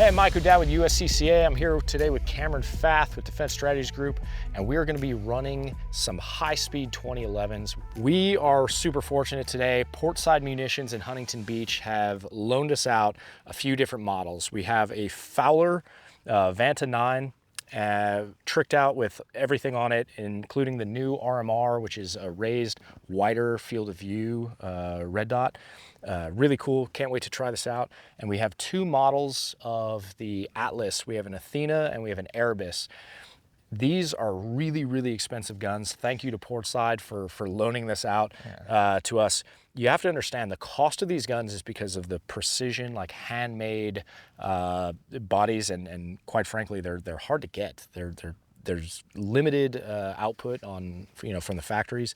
Hey, I'm Mike O'Dowd with USCCA. I'm here today with Cameron Fath with Defense Strategies Group, and we are going to be running some high-speed 2011s. We are super fortunate today. Portside Munitions in Huntington Beach have loaned us out a few different models. We have a Fowler Vanta 9, tricked out with everything on it, including the new RMR, which is a raised, wider field of view red dot. Really cool, can't wait to try this out. And we have two models of the Atlas. We have an Athena and we have an Erebus. These are really, really expensive guns. Thank you to Portside for loaning this out to us. You have to understand the cost of these guns is because of the precision, like handmade bodies, and quite frankly, they're hard to get. There's limited output on, from the factories.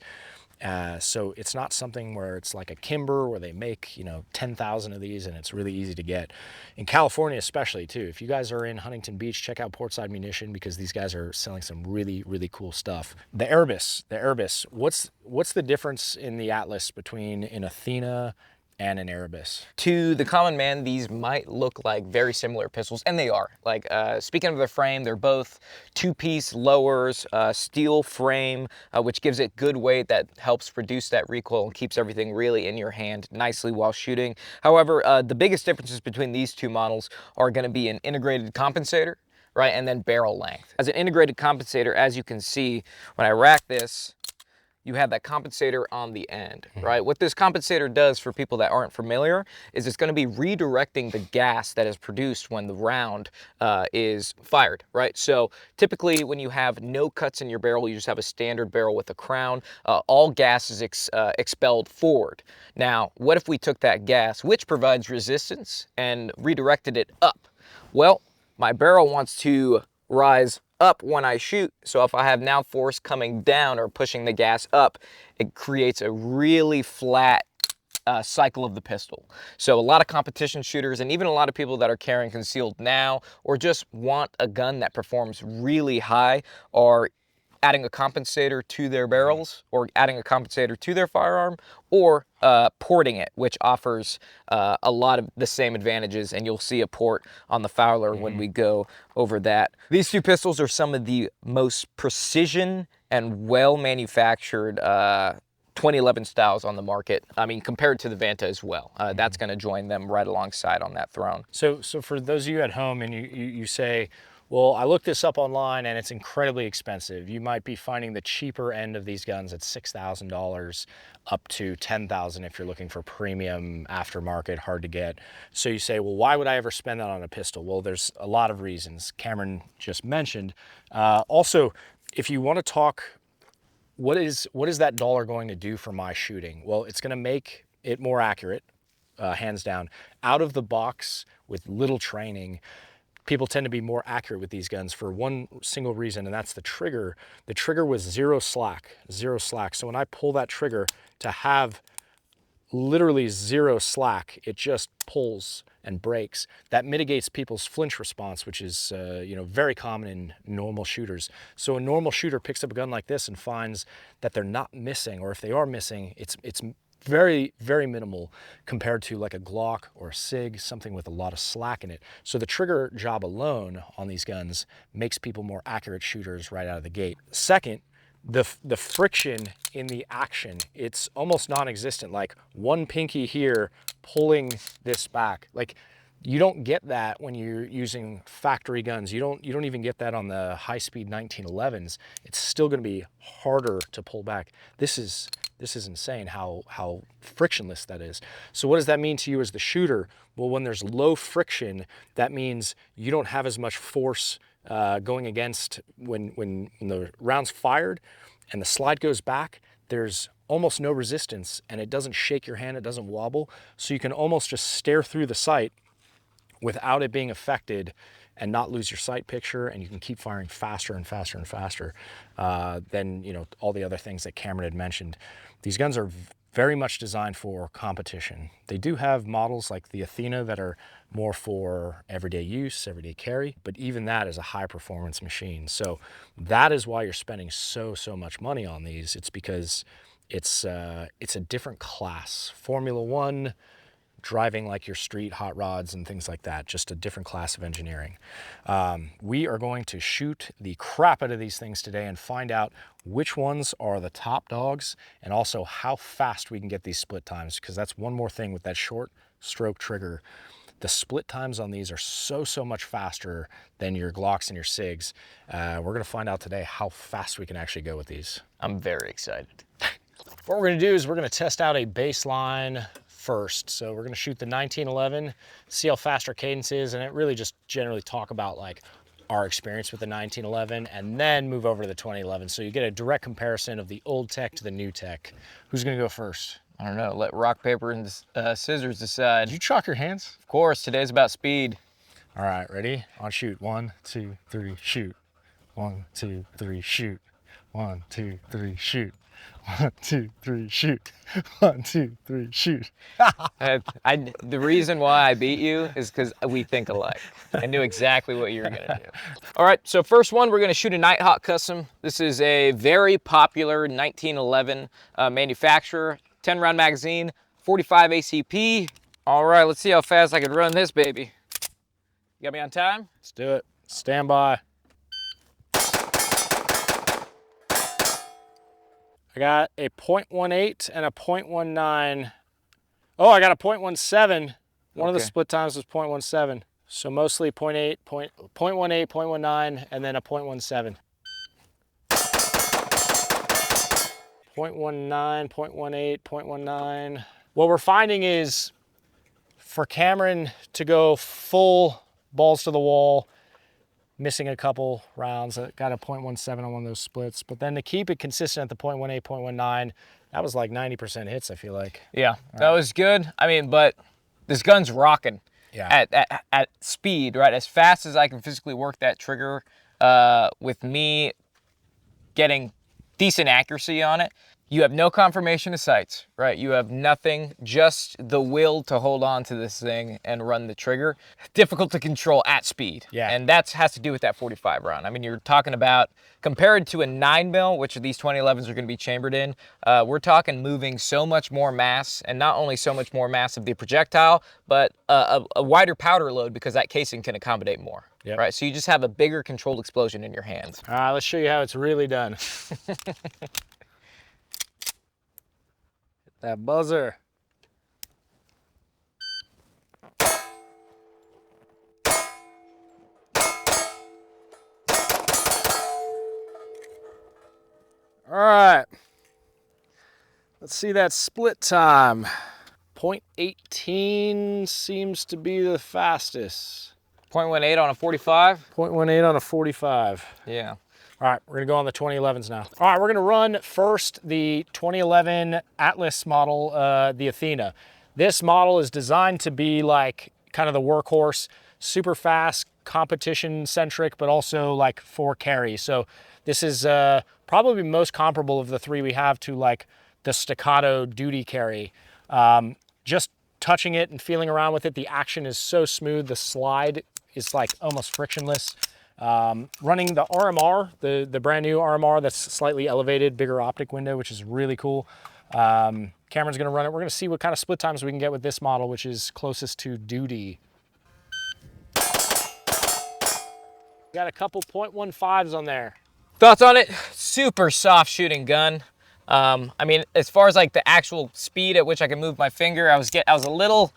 So it's not something where it's like a Kimber where they make, 10,000 of these and it's really easy to get. In California especially too, if you guys are in Huntington Beach, check out Portside Munition because these guys are selling some really, really cool stuff. The Erebus, what's the difference in the Atlas between an Athena and an Erebus? To the common man, these might look like very similar pistols, and they are. Like, speaking of the frame, they're both two-piece lowers, steel frame, which gives it good weight that helps reduce that recoil and keeps everything really in your hand nicely while shooting. However, the biggest differences between these two models are going to be an integrated compensator, right, and then barrel length. As an integrated compensator, as you can see, when I rack this, you have that compensator on the end, right? What this compensator does for people that aren't familiar is it's going to be redirecting the gas that is produced when the round is fired, right? So typically when you have no cuts in your barrel, you just have a standard barrel with a crown, all gas is expelled forward. Now, what if we took that gas, which provides resistance, and redirected it up? Well, my barrel wants to rise up when I shoot, so if I have now force coming down or pushing the gas up, it creates a really flat cycle of the pistol. So a lot of competition shooters and even a lot of people that are carrying concealed now or just want a gun that performs really high are adding a compensator to their barrels or adding a compensator to their firearm or porting it, which offers a lot of the same advantages, and you'll see a port on the Fowler when we go over that. These two pistols are some of the most precision and well-manufactured 2011 styles on the market. I mean, compared to the Vanta as well. That's going to join them right alongside on that throne. So for those of you at home and you say, well, I looked this up online and it's incredibly expensive. You might be finding the cheaper end of these guns at $6,000 up to $10,000 if you're looking for premium aftermarket, hard to get. So you say, well, why would I ever spend that on a pistol? Well, there's a lot of reasons Cameron just mentioned. Also, if you want to talk, what is that dollar going to do for my shooting? Well, it's going to make it more accurate, hands down. Out of the box with little training, people tend to be more accurate with these guns for one single reason, and that's the trigger. The trigger was zero slack. So when I pull that trigger to have literally zero slack, it just pulls and breaks. That mitigates people's flinch response, which is very common in normal shooters. So a normal shooter picks up a gun like this and finds that they're not missing, or if they are missing, it's very, very minimal compared to like a Glock or a SIG, something with a lot of slack in it. So the trigger job alone on these guns makes people more accurate shooters right out of the gate. Second, the friction in the action, it's almost non-existent. Like one pinky here pulling this back. Like you don't get that when you're using factory guns. You don't even get that on the high-speed 1911s. It's still going to be harder to pull back. This is insane how frictionless that is. So what does that mean to you as the shooter? Well, when there's low friction, that means you don't have as much force going against when the round's fired and the slide goes back. There's almost no resistance and it doesn't shake your hand, it doesn't wobble. So you can almost just stare through the sight without it being affected and not lose your sight picture, and you can keep firing faster and faster and faster than all the other things that Cameron had mentioned. These guns are very much designed for competition. They do have models like the Athena that are more for everyday use, everyday carry, but even that is a high performance machine. So that is why you're spending so much money on these. It's because it's a different class. Formula One, driving like your street hot rods and things like that, just a different class of engineering. We are going to shoot the crap out of these things today and find out which ones are the top dogs and also how fast we can get these split times, because that's one more thing with that short stroke trigger. The split times on these are so much faster than your Glocks and your SIGs. We're gonna find out today how fast we can actually go with these. I'm very excited. What we're gonna do is we're gonna test out a baseline first. So we're gonna shoot the 1911, see how fast our cadence is, and it really just generally talk about like our experience with the 1911 and then move over to the 2011. So you get a direct comparison of the old tech to the new tech. Who's gonna go first? I don't know, let rock, paper, and scissors decide. Did you chalk your hands? Of course, today's about speed. All right, ready? On shoot. 1, 2, 3, shoot. 1, 2, 3, shoot. 1, 2, 3, shoot. 1, 2, 3, shoot. 1, 2, 3, shoot. The reason why I beat you is because we think alike. I knew exactly what you were gonna do. All right, so first one, we're gonna shoot a Nighthawk Custom. This is a very popular 1911 manufacturer, 10-round magazine, 45 ACP. All right, let's see how fast I can run this baby. You got me on time? Let's do it. Stand by. I got a 0.18 and a 0.19. Oh, I got a 0.17. One of the split times was 0.17. So mostly 0.8, 0.18, 0.19, and then a 0.17. 0.19, 0.18, 0.19. What we're finding is for Cameron to go full balls to the wall, missing a couple rounds, I got a 0.17 on one of those splits, but then to keep it consistent at the 0.18, 0.19, that was like 90% hits, I feel like. Yeah, that was good. I mean, but this gun's rocking at speed, right? As fast as I can physically work that trigger with me getting decent accuracy on it. You have no confirmation of sights, right? You have nothing, just the will to hold on to this thing and run the trigger. Difficult to control at speed. Yeah. And that has to do with that 45 round. I mean, you're talking about, compared to a 9mm, which these 2011s are gonna be chambered in, we're talking moving so much more mass, and not only so much more mass of the projectile, but a wider powder load because that casing can accommodate more. Yep. Right? So you just have a bigger controlled explosion in your hands. All right, let's show you how it's really done. That buzzer. All right. Let's see that split time. 0.18 seems to be the fastest. 0.18 on a 45? 0.18 on a 45. Yeah. All right, we're gonna go on the 2011s now. All right, we're gonna run first the 2011 Atlas model, the Athena. This model is designed to be like kind of the workhorse, super fast, competition centric, but also like for carry. So this is probably most comparable of the three we have to like the staccato duty carry. Just touching it and feeling around with it, the action is so smooth. The slide is like almost frictionless. Running the RMR, the brand new RMR that's slightly elevated, bigger optic window, which is really cool. Cameron's gonna run it. We're gonna see what kind of split times we can get with this model, which is closest to duty. Got a couple 0.15s on there. Thoughts on it? Super soft shooting gun. I mean, as far as like the actual speed at which I can move my finger, I was a little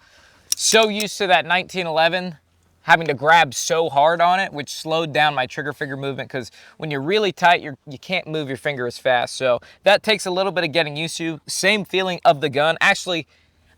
so used to that 1911 having to grab so hard on it, which slowed down my trigger finger movement, because when you're really tight, you can't move your finger as fast. So that takes a little bit of getting used to. Same feeling of the gun. Actually,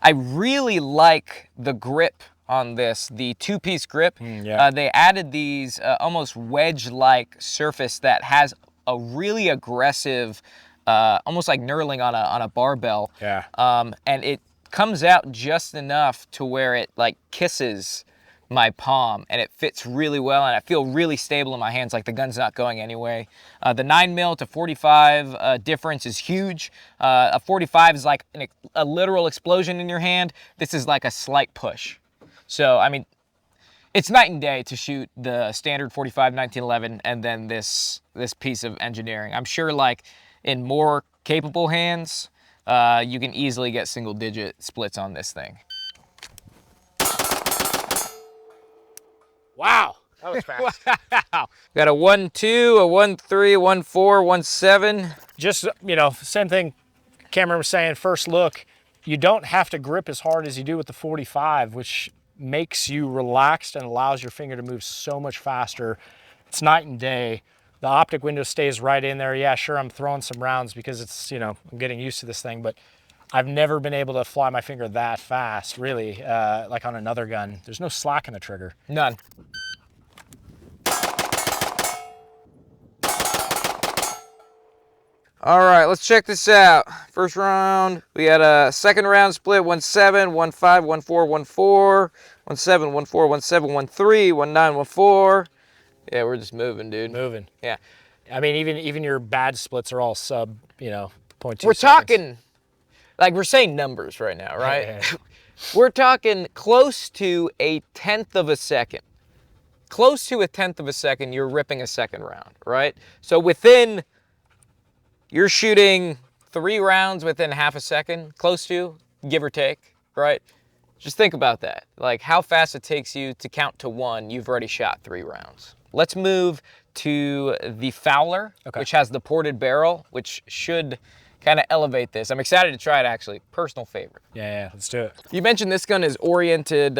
I really like the grip on this, the two-piece grip. They added these almost wedge-like surface that has a really aggressive, almost like knurling on a barbell. Yeah. And it comes out just enough to where it like kisses my palm, and it fits really well, and I feel really stable in my hands, like the gun's not going anyway. The 9mm to 45 difference is huge. A 45 is like a literal explosion in your hand. This is like a slight push. So, I mean, it's night and day to shoot the standard 45 1911 and then this piece of engineering. I'm sure like in more capable hands, you can easily get single-digit splits on this thing. Wow, that was fast. Wow. Got a 1.2, a 1.3, 1.4, 1.7. Just, you know, same thing Cameron was saying, first look, you don't have to grip as hard as you do with the 45, which makes you relaxed and allows your finger to move so much faster. It's night and day. The optic window stays right in there. Yeah, sure, I'm throwing some rounds because it's, you know, I'm getting used to this thing, but I've never been able to fly my finger that fast, really, like on another gun. There's no slack in the trigger. None. All right, let's check this out. First round, we had a second round split, 1.7, 1.5, 1.4, 1.4, 1.7, 1.4, 1.7, 1.3, 1.9, 1.4. Yeah, we're just moving, dude. Moving. Yeah. I mean, even your bad splits are all sub, you know, 0.2 We're seconds. talking, like we're saying numbers right now, right? Yeah. We're talking close to a 1/10 of a second. Close to a 1/10 of a second, you're ripping a second round, right? So you're shooting 3 rounds within half a second, close to, give or take, right? Just think about that. Like how fast it takes you to count to 1, you've already shot 3 rounds. Let's move to the Fowler, which has the ported barrel, which should kind of elevate this. I'm excited to try it, actually. Personal favorite. Yeah, let's do it. You mentioned this gun is oriented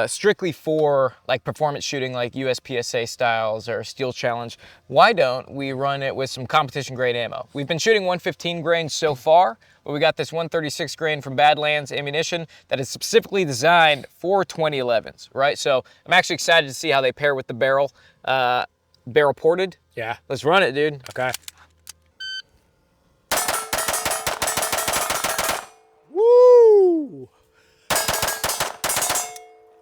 strictly for like performance shooting, like USPSA styles or Steel Challenge. Why don't we run it with some competition grade ammo? We've been shooting 115 grain so far, but we got this 136 grain from Badlands Ammunition that is specifically designed for 2011s, right? So I'm actually excited to see how they pair with the barrel, barrel ported. Yeah. Let's run it, dude. Okay. Woo!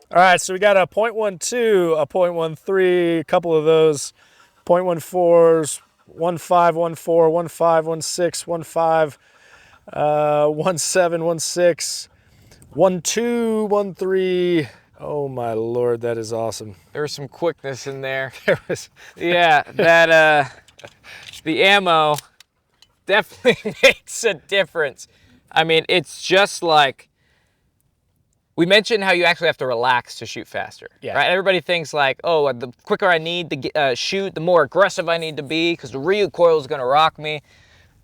All right, so we got a 0.12, a 0.13, a couple of those 0.14s, 1.5, 1.4, 1.5, 1.6, 1.5, 1.7, 1.6, 1.2, 1.3. Oh my Lord, that is awesome. There was some quickness in there. There was, Yeah, that the ammo definitely makes a difference. I mean, it's just like, we mentioned how you actually have to relax to shoot faster, right? Everybody thinks like, oh, the quicker I need to shoot, the more aggressive I need to be because the recoil is gonna rock me.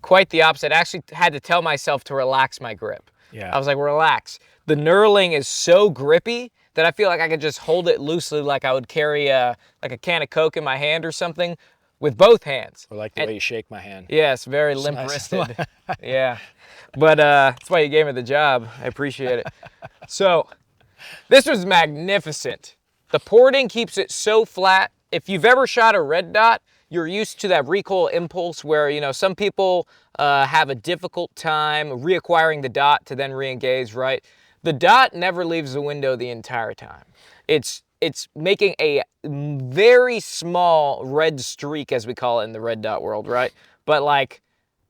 Quite the opposite. I actually had to tell myself to relax my grip. Yeah. I was like, relax. The knurling is so grippy that I feel like I could just hold it loosely like I would carry like a can of Coke in my hand or something with both hands. I like the way you shake my hand. Yeah, it's very limp-wristed. Yeah, but that's why you gave me the job. I appreciate it. So this was magnificent. The porting keeps it so flat. If you've ever shot a red dot, you're used to that recoil impulse where, you know, some people have a difficult time reacquiring the dot to then re-engage, right? The dot never leaves the window the entire time. It's making a very small red streak, as we call it in the red dot world, right? But like,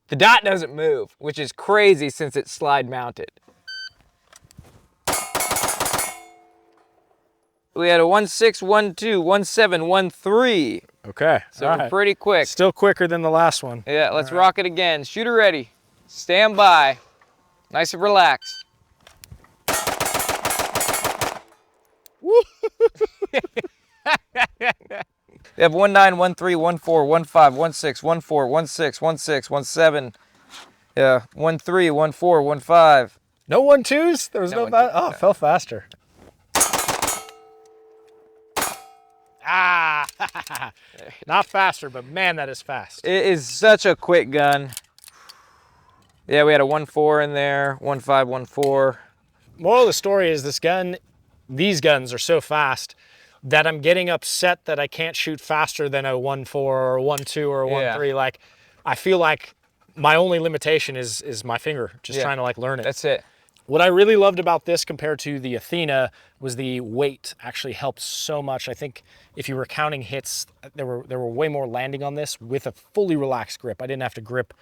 the dot doesn't move, which is crazy since it's slide mounted. We had a 1.6, 1.2, 1.7, 1.3. Okay. So we're pretty quick. Still quicker than the last one. Yeah, let's rock it again. Shooter ready. Stand by. Nice and relaxed. They have 1.9, 1.3, 1.4, 1.5, 1.6, 1.4, 1.6, 1.6, 1.7. Yeah, 1.3, 1.4, 1.5. No 1.2s? There was no bad. Oh, it fell faster. Ah, not faster, but man, that is fast. It is such a quick gun. Yeah, we had a 1.4 in there, 1.5, 1.4. Moral of the story is these guns are so fast that I'm getting upset that I can't shoot faster than a 1.4 or a 1.2 or a 1.3. Like, I feel like my only limitation is my finger, just trying to like learn it. That's it. What I really loved about this compared to the Athena was the weight actually helped so much. I think if you were counting hits, there were way more landing on this with a fully relaxed grip. I didn't have to grip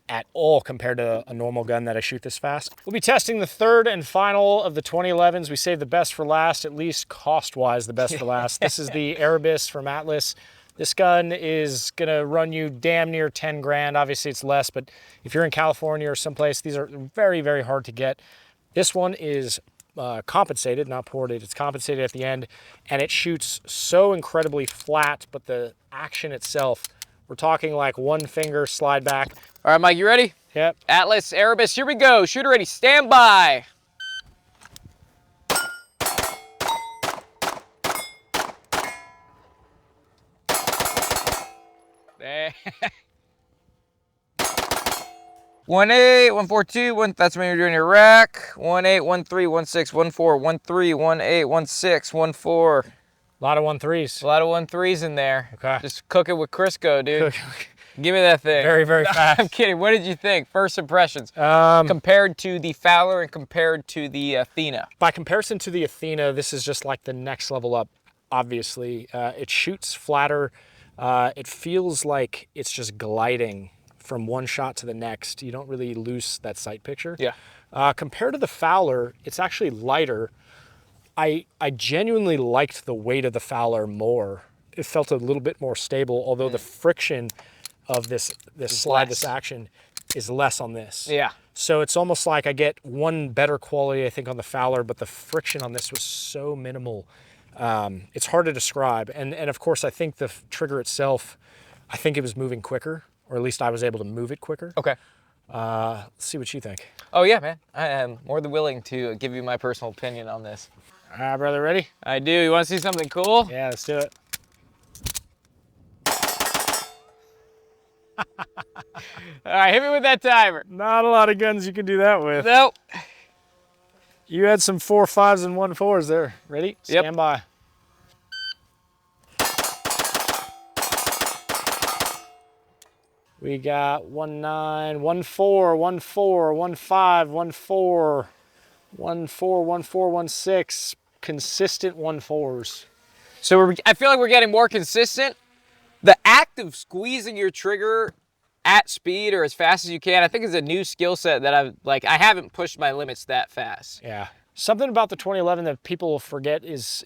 at all compared to a normal gun that I shoot this fast. We'll be testing the third and final of the 2011s. We saved the best for last, at least cost-wise the best for last. This is the Erebus from Atlas. This gun is gonna run you damn near 10 grand. Obviously it's less, but if you're in California or someplace, these are very, very hard to get. This one is compensated, not ported, it's compensated at the end, and it shoots so incredibly flat, but the action itself, we're talking like one finger slide back. All right, Mike, you ready? Yep. Atlas, Erebus, here we go. Shooter ready, stand by. There. 1-8, 1-4-2, 1. That's when you're doing your rack. 1-8, 1-3, 1-6, 1-4, 1-3, 1-8, 1-6, 1-4. A lot of 1-3s. A lot of 1-3s in there. Okay. Just cook it with Crisco, dude. Give me that thing. Very, very fast. I'm kidding. What did you think? First impressions. Compared to the Fowler and compared to the Athena. By comparison to the Athena, this is just like the next level up, obviously. It shoots flatter. It feels like it's just gliding from one shot to the next. You don't really lose that sight picture. Yeah. Compared to the Fowler, it's actually lighter. I genuinely liked the weight of the Fowler more. It felt a little bit more stable, although the friction of this slide, this action, is less on this. Yeah. So it's almost like I get one better quality, I think, on the Fowler, but the friction on this was so minimal. It's hard to describe. And of course, I think the trigger itself, I think it was moving quicker, or at least I was able to move it quicker. Okay. Let's see what you think. Oh yeah, man. I am more than willing to give you my personal opinion on this. All right, brother, ready? I do. You want to see something cool? Yeah, let's do it. All right, hit me with that timer. Not a lot of guns you can do that with. Nope. You had some 4.5s and 1.4s there. Ready? Yep. Stand by. We got 1.9, 1.4, 1.4, 1.5, 1.4, 1.4, 1.4, 1.6. Consistent 1.4s. So I feel like we're getting more consistent. The act of squeezing your trigger at speed or as fast as you can, I think is a new skill set that I haven't pushed my limits that fast. Yeah. Something about the 2011 that people forget is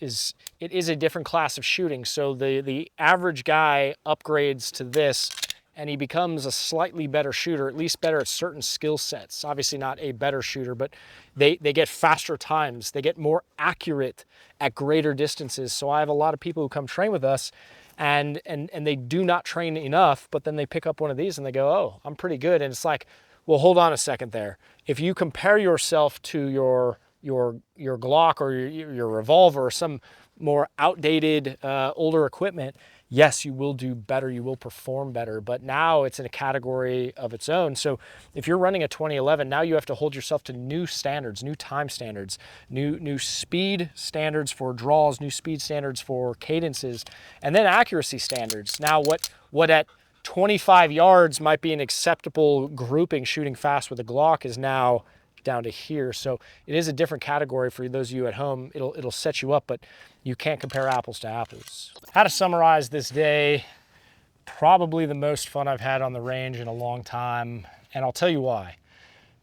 it is a different class of shooting. So the average guy upgrades to this and he becomes a slightly better shooter, at least better at certain skill sets. Obviously not a better shooter, but they get faster times. They get more accurate at greater distances. So I have a lot of people who come train with us and they do not train enough, but then they pick up one of these and they go, oh, I'm pretty good. And it's like, well, hold on a second there. If you compare yourself to your Glock or your revolver or some more outdated, older equipment, yes, you will do better, you will perform better, but now it's in a category of its own. So if you're running a 2011, now you have to hold yourself to new standards, new time standards, new speed standards for draws, new speed standards for cadences, and then accuracy standards. Now what at 25 yards might be an acceptable grouping shooting fast with a Glock is now down to here. So it is a different category for those of you at home. It'll set you up, but you can't compare apples to apples. How to summarize this day, probably the most fun I've had on the range in a long time, and I'll tell you why.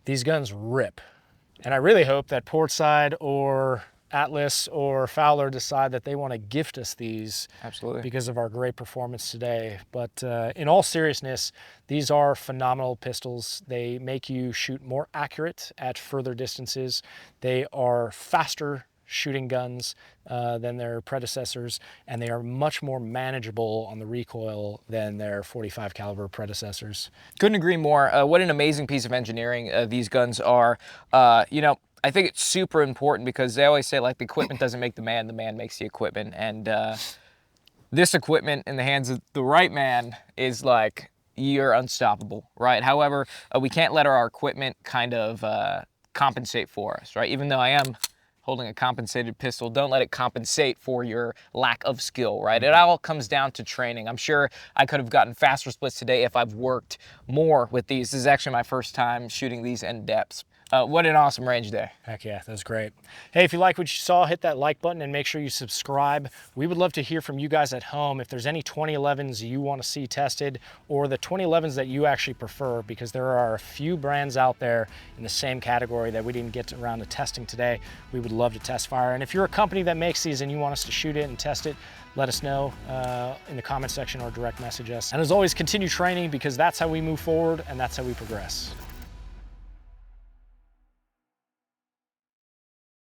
These guns rip. And I really hope that Portside or Atlas or Fowler decide that they want to gift us these. Absolutely. Because of our great performance today. But in all seriousness, these are phenomenal pistols. They make you shoot more accurate at further distances. They are faster shooting guns than their predecessors, and they are much more manageable on the recoil than their .45 caliber predecessors. Couldn't agree more. What an amazing piece of engineering these guns are. You know, I think it's super important because they always say, like, the equipment doesn't make the man makes the equipment. And this equipment in the hands of the right man is like, you're unstoppable, right? However, we can't let our equipment kind of compensate for us, right? Even though I am holding a compensated pistol, don't let it compensate for your lack of skill, right? It all comes down to training. I'm sure I could have gotten faster splits today if I've worked more with these. This is actually my first time shooting these in depths. What an awesome range day. Heck yeah, that was great. Hey, if you like what you saw, hit that like button and make sure you subscribe. We would love to hear from you guys at home if there's any 2011s you want to see tested or the 2011s that you actually prefer, because there are a few brands out there in the same category that we didn't get around to testing today. We would love to test fire. And if you're a company that makes these and you want us to shoot it and test it, let us know in the comment section or direct message us. And as always, continue training, because that's how we move forward and that's how we progress.